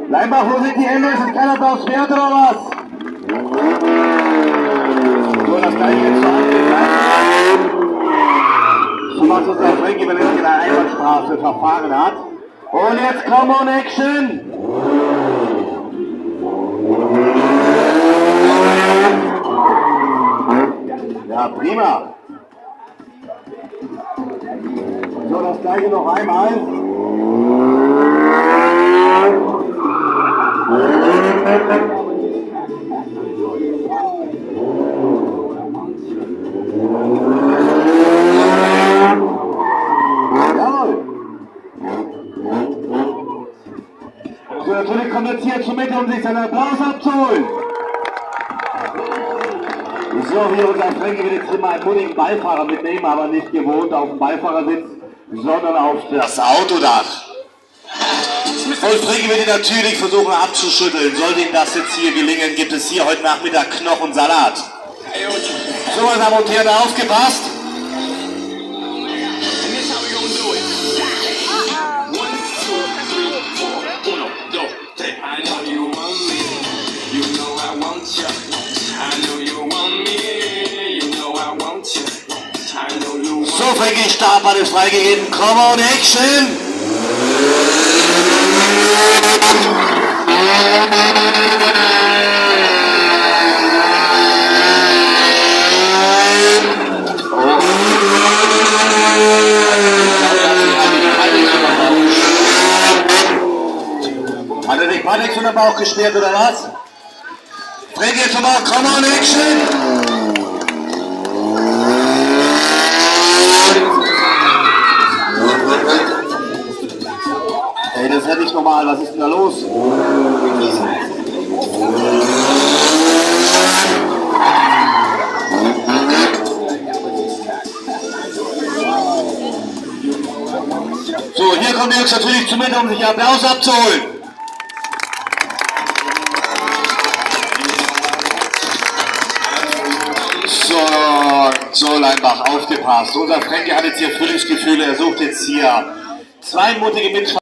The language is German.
Leinbach, wo sind die Hände? Ist keiner drauf Pferd oder was? So, das kann ich jetzt so angehen. So was unser Frankie, wenn er in der Einbahnstraße verfahren hat. Und jetzt Come on Action! Ja, prima. So, das gleiche noch einmal. So, natürlich kommt jetzt hier zur Mitte, um sich seinen Applaus abzuholen. So, hier unser Frankie will jetzt immer einen mutigen Beifahrer mitnehmen, aber nicht gewohnt auf dem Beifahrersitz, sondern auf das Autodach. Und Frankie wird ihn natürlich versuchen abzuschütteln. Sollte ihm das jetzt hier gelingen, gibt es hier heute Nachmittag Knochensalat. So, meine Damen und Herren, aufgepasst. So, Frankie, Startbahn ist freigegeben. Come on, Action! Hat er sich Patex unter den Bauch gesperrt oder was? Frankie, jetzt nochmal, come on, Action! Ey, das ist ja nicht normal, was ist denn da los? So, hier kommen die Jungs natürlich zu mir, um sich Applaus abzuholen. So, Leinbach, aufgepasst. Unser Frankie hat jetzt hier Frühlingsgefühle, er sucht jetzt hier zwei mutige Mitfahrer.